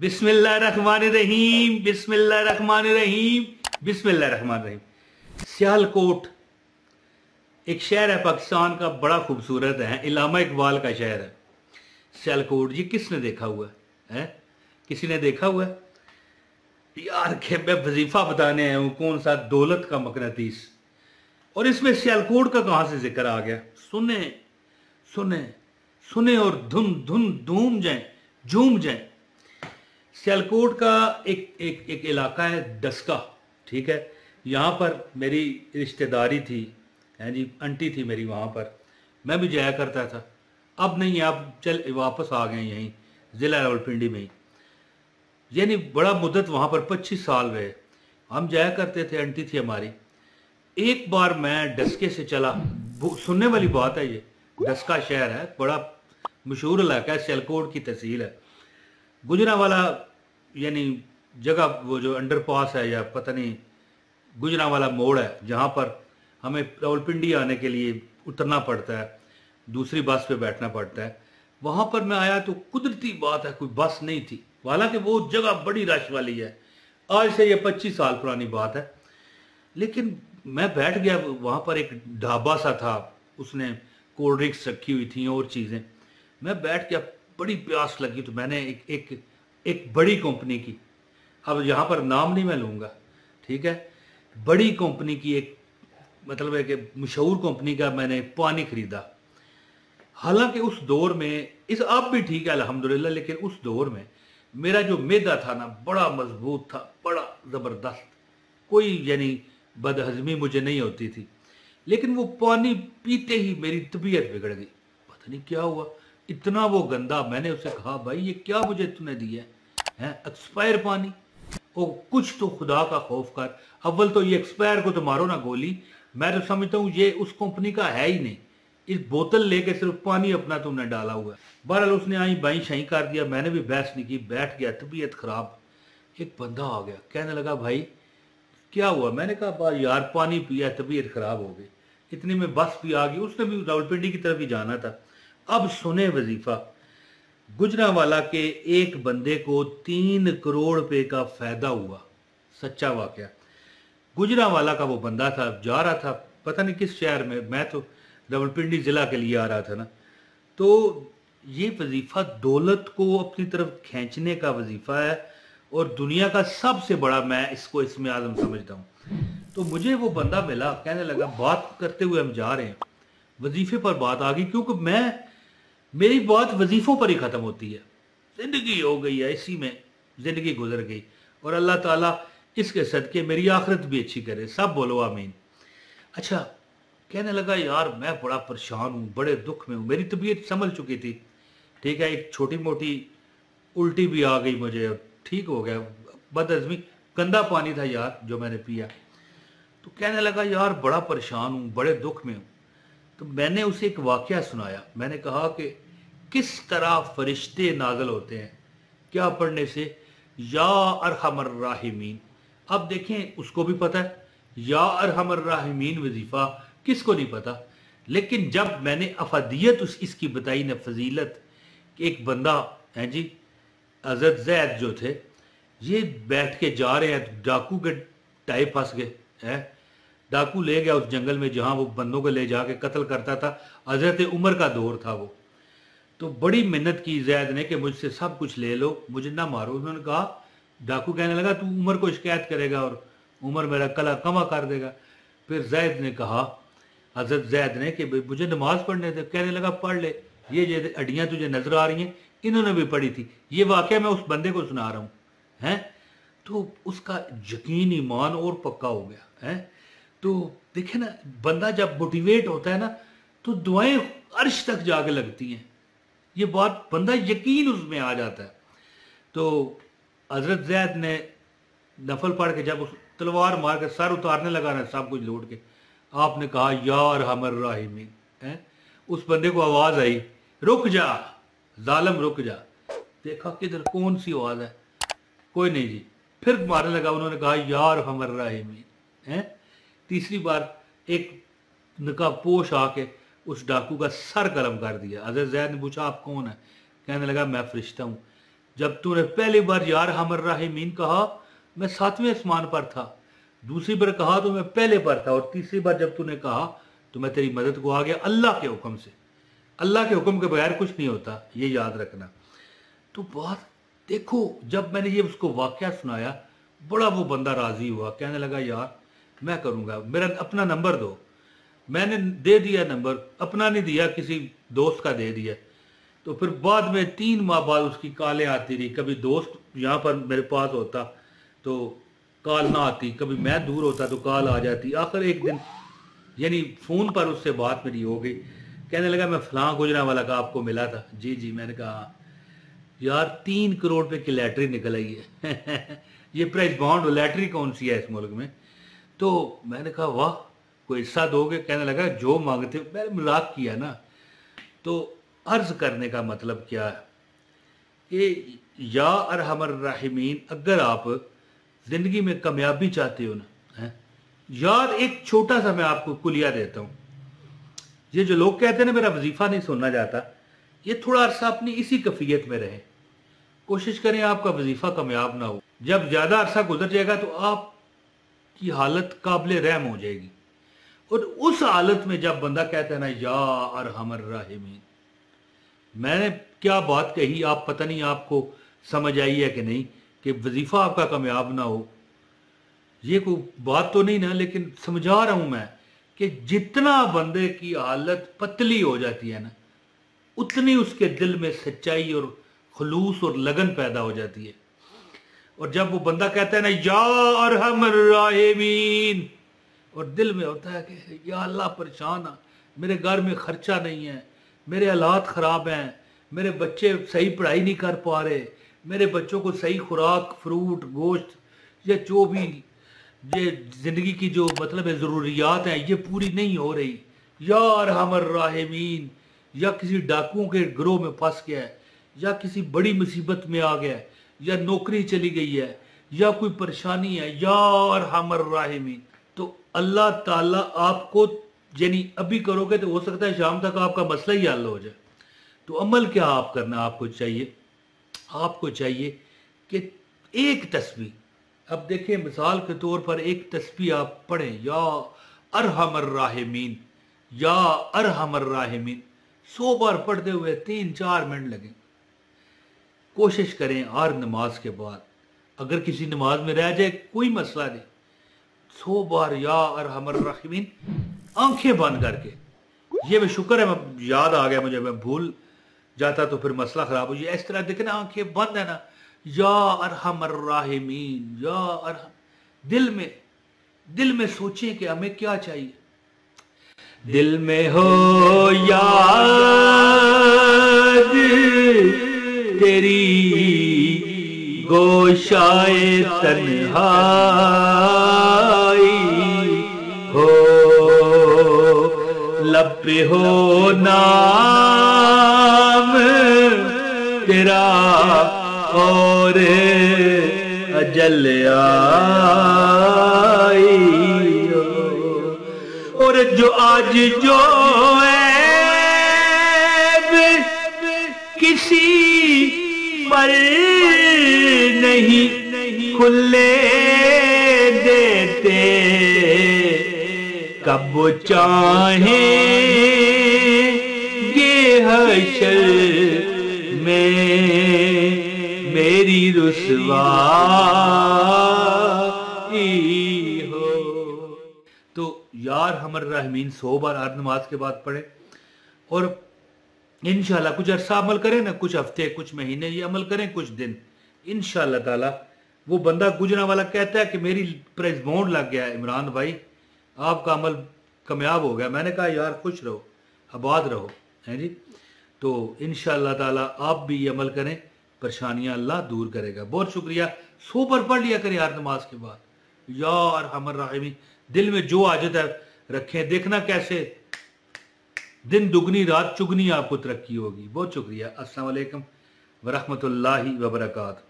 बिस्मिल्लाहिर्रहमानिर्रहीम बिस्मिल्लाहिर्रहमानिर्रहीम बिस्मिल्लाहिर्रहमानिर्रहीम। सियालकोट एक शहर है पाकिस्तान का, बड़ा खूबसूरत है, इलामा इकबाल का शहर है सियालकोट। ये किसने देखा हुआ है? किसी ने देखा हुआ है यार? के मैं वजीफा बताने आया हूँ, कौन सा दौलत का मकनातीस, और इसमें सियालकोट का कहाँ से जिक्र आ गया? सुने सुने सुने और धुन धुन धूम जाए, झूम जाए। सियालकोट का एक एक एक इलाका है डस्का, ठीक है। यहाँ पर मेरी रिश्तेदारी थी, हैं जी, आंटी थी मेरी, वहाँ पर मैं भी जाया करता था। अब नहीं है, अब चल वापस आ गए यहीं ज़िला रावलपिंडी में ही। यानी बड़ा मुद्दत वहाँ पर 25 साल रहे, हम जाया करते थे, आंटी थी हमारी। एक बार मैं डस्के से चला, सुनने वाली बात है, ये डस्का शहर है, बड़ा मशहूर इलाका है, सियालकोट की तहसील है। गुजरांवाला यानी जगह, वो जो अंडरपास है या पता नहीं, गुजरांवाला मोड़ है, जहाँ पर हमें रावलपिंडी आने के लिए उतरना पड़ता है, दूसरी बस पे बैठना पड़ता है। वहाँ पर मैं आया तो कुदरती बात है कोई बस नहीं थी, हालांकि वो जगह बड़ी रश वाली है। आज से ये 25 साल पुरानी बात है। लेकिन मैं बैठ गया, वहाँ पर एक ढाबा सा था, उसने कोल्ड ड्रिंक्स रखी हुई थी और चीज़ें। मैं बैठ गया, बड़ी प्यास लगी तो मैंने एक बड़ी कंपनी की, अब यहाँ पर नाम नहीं मैं लूँगा, ठीक है, बड़ी कंपनी की, एक मतलब है कि मशहूर कंपनी का मैंने पानी खरीदा। हालांकि उस दौर में, इस अब भी ठीक है अल्हम्दुलिल्लाह, लेकिन उस दौर में मेरा जो मैदा था ना, बड़ा मजबूत था, बड़ा ज़बरदस्त, कोई यानी बदहजमी मुझे नहीं होती थी। लेकिन वो पानी पीते ही मेरी तबीयत बिगड़ गई, पता नहीं क्या हुआ, इतना वो गंदा। मैंने उससे कहा, भाई ये क्या मुझे तूने दिया है, एक्सपायर पानी? ओ कुछ तो खुदा का खौफ कर, अव्वल तो ये एक्सपायर को तो मारो ना गोली। मैं तो समझता हूँ ये उस कंपनी का है ही नहीं, इस बोतल लेके सिर्फ पानी अपना तुमने डाला हुआ है। बहरहाल उसने आई बाई शाई कर दिया, मैंने भी बहस नहीं की, बैठ गया, तबीयत खराब। एक बंदा आ गया, कहने लगा, भाई क्या हुआ? मैंने कहा, यार पानी पिया, तबीयत खराब हो गई। इतनी में बस भी आ गई, उसने भी रावलपिंडी की तरफ ही जाना था। अब सुने वजीफा, गुजरांवाला के एक बंदे को 3 करोड़ रुपए का फायदा हुआ, सच्चा वाकया। गुजरांवाला का वो बंदा था, जा रहा था पता नहीं किस शहर में, मैं तो रावलपिंडी जिला के लिए आ रहा था ना। तो ये वजीफा दौलत को अपनी तरफ खींचने का वजीफा है, और दुनिया का सबसे बड़ा मैं इसको इसमें आजम समझता हूँ। तो मुझे वो बंदा मिला, कहने लगा, बात करते हुए हम जा रहे हैं, वजीफे पर बात आ गई, क्योंकि मेरी बात वजीफों पर ही ख़त्म होती है। ज़िंदगी हो गई है, इसी में ज़िंदगी गुजर गई, और अल्लाह ताला इसके सदके मेरी आखिरत भी अच्छी करे, सब बोलो आमीन। अच्छा, कहने लगा, यार मैं बड़ा परेशान हूँ, बड़े दुख में हूँ, मेरी तबीयत संभल चुकी थी, ठीक है, एक छोटी मोटी उल्टी भी आ गई मुझे, और ठीक हो गया, बदहजमी, गंदा पानी था यार जो मैंने पिया। तो कहने लगा, यार बड़ा परेशान हूँ, बड़े दुख में हूँ। तो मैंने उसे एक वाकया सुनाया। मैंने कहा कि किस तरह फरिश्ते नाज़िल होते हैं, क्या पढ़ने से? या अरहमर राहिमीन। अब देखें, उसको भी पता है या अरहमर राहिमीन वजीफा, किसको नहीं पता। लेकिन जब मैंने अफादियत इसकी बताई न, फजीलत, कि एक बंदा है जी, हज़रत ज़ैद जो थे, ये बैठ के जा रहे हैं, डाकू के टाइप फंस गए हैं, डाकू ले गया उस जंगल में जहाँ वो बंदों को ले जाके कत्ल करता था। हज़रत उमर का दौर था वो। तो बड़ी मेहनत की ज़ैद ने कि मुझसे सब कुछ ले लो, मुझे ना मारो। उन्होंने कहा, डाकू कहने लगा, तू उमर को शिकायत करेगा और उमर मेरा कला कमा कर देगा। फिर ज़ैद ने कहा, हज़रत ज़ैद ने, कि मुझे नमाज़ पढ़ने थे। कहने लगा, पढ़ ले, ये जो हड्डियाँ तुझे नज़र आ रही हैं, इन्होंने भी पढ़ी थी। ये वाक़या मैं उस बंदे को सुना रहा हूँ, हैं। तो उसका यकीन, ईमान और पक्का हो गया, हैं। तो देखे ना, बंदा जब मोटिवेट होता है ना, तो दुआएं अर्श तक जाके लगती हैं। ये बात, बंदा यकीन उसमें आ जाता है। तो हजरत ज़ैद ने नफल पढ़ के जब उस तलवार मार के सर उतारने लगा ना, सब कुछ लौट के, आपने कहा, यार हमर राहिमीन, हैं। उस बंदे को आवाज़ आई, रुक जा जालिम, रुक जा। देखा किधर, कौन सी आवाज़ है, कोई नहीं जी। फिर मारने लगा, उन्होंने कहा, यार हमर राहिमीन, हैं। तीसरी बार एक नकाबपोश आके उस डाकू का सर कलम कर दिया। हज़रत ज़ैद ने पूछा, आप कौन है? कहने लगा, मैं फरिश्ता हूँ जब तूने पहली बार यार हमर राहिमीन कहा मैं 7वें आसमान पर था, दूसरी बार कहा तो मैं पहले पर था, और तीसरी बार जब तूने कहा तो मैं तेरी मदद को आ गया अल्लाह के हुक्म से। अल्लाह के हुक्म के बगैर कुछ नहीं होता, ये याद रखना। तो बात देखो, जब मैंने ये उसको वाकया सुनाया, बड़ा वो बंदा राजी हुआ, कहने लगा यार मैं करूँगा, मेरा अपना नंबर दो। मैंने दे दिया नंबर, अपना नहीं दिया, किसी दोस्त का दे दिया। तो फिर बाद में 3 माह बाद उसकी कॉलें आती रही, कभी दोस्त यहाँ पर मेरे पास होता तो कॉल ना आती, कभी मैं दूर होता तो कॉल आ जाती। आखिर एक दिन यानी फ़ोन पर उससे बात मेरी हो गई, कहने लगा मैं फलां गुजरांवाला का आपको मिला था। जी जी, मैंने कहा यार 3 करोड़ रुपए की लैटरी निकल आई है ये प्राइस बॉन्ड लैटरी कौन सी है इस मुल्क में? तो मैंने कहा वाह, कोई हिस्सा दोगे? कहने लगा जो मांगते हो। मैंने मजाक किया ना। तो अर्ज करने का मतलब क्या है कि या अरहमर राहिमीन, अगर आप जिंदगी में कामयाबी चाहते हो ना, है यार एक छोटा सा मैं आपको कुलिया देता हूँ। ये जो लोग कहते हैं ना मेरा वजीफा नहीं सुनना जाता, ये थोड़ा अरसा अपनी इसी कैफियत में रहे, कोशिश करें आपका वजीफा कामयाब ना हो। जब ज्यादा अरसा गुजर जाएगा तो आपकी हालत काबिल रहम हो जाएगी। और उस हालत में जब बंदा कहता है ना या अरहमर राहिमीन, मैंने क्या बात कही, आप पता नहीं आपको समझ आई है कि नहीं, कि वजीफा आपका कामयाब ना हो, ये कोई बात तो नहीं ना, लेकिन समझा रहा हूं मैं कि जितना बंदे की हालत पतली हो जाती है ना, उतनी उसके दिल में सच्चाई और खुलूस और लगन पैदा हो जाती है। और जब वो बंदा कहता है ना या अरहमर राहिमीन, और दिल में होता है कि या अल्लाह परेशान है, मेरे घर में खर्चा नहीं है, मेरे हालात ख़राब हैं, मेरे बच्चे सही पढ़ाई नहीं कर पा रहे, मेरे बच्चों को सही खुराक फ्रूट गोश्त या जो भी ये ज़िंदगी की जो मतलब है ज़रूरियात हैं ये पूरी नहीं हो रही, या अरहमर राहिमीन, या किसी डाकुओं के गिरोह में फंस गया है, या किसी बड़ी मुसीबत में आ गया है, या नौकरी चली गई है, या कोई परेशानी है, या अरहमर राहिमीन। तो अल्लाह ताला आपको यानी अभी करोगे तो हो सकता है शाम तक आपका मसला ही हल हो जाए। तो अमल क्या आप करना आपको चाहिए कि एक तस्बीह, अब देखिए मिसाल के तौर पर एक तस्बीह आप पढ़ें, या अरहमर राहिमीन, या अरहमर राहिमीन, 100 बार पढ़ते हुए 3-4 मिनट लगे। कोशिश करें हर नमाज के बाद, अगर किसी नमाज में रह जाए कोई मसला नहीं, 100 बार या अरहमर राहिमीन आंखें बंद करके। ये मैं शुक्र है मैं याद आ गया मुझे, मैं भूल जाता तो फिर मसला खराब हो जाए। इस तरह देखना आंखें बंद है ना, या अरहमर राहिमीन, या अरहम, दिल में सोचें कि हमें क्या चाहिए। दिल में हो याद तेरी गोशाए तन्हाई हो, लब पे हो नाम तेरा और अजल आई हो। और जो आज जो ऐब किसी पर नहीं खुले देते, कब वो चाहेंगे हशर में मेरी रुसवाई हो। तो यार हमर रहमीन 100 बार हर नमाज के बाद पढ़े, और इंशाल्लाह कुछ अरसा अमल करें ना, कुछ हफ्ते कुछ महीने ये अमल करें, कुछ दिन, इंशाल्लाह ताला वो बंदा गुजरांवाला कहता है कि मेरी प्राइस बॉन्ड लग गया है, इमरान भाई आपका अमल कामयाब हो गया। मैंने कहा यार खुश रहो, आबाद रहो, हैं जी। तो इंशाल्लाह ताला आप भी ये अमल करें, परेशानियां अल्लाह दूर करेगा। बहुत शुक्रिया। 100 बार पढ़ लिया करें यार नमाज के बाद, यार हमर राहिमीन। दिल में जो आजत है रखें, देखना कैसे दिन दुगनी रात चुगनी आपको तरक्की होगी। बहुत शुक्रिया। अस्सलाम वालेकुम वरहमतुल्लाहि वबरकातुहू।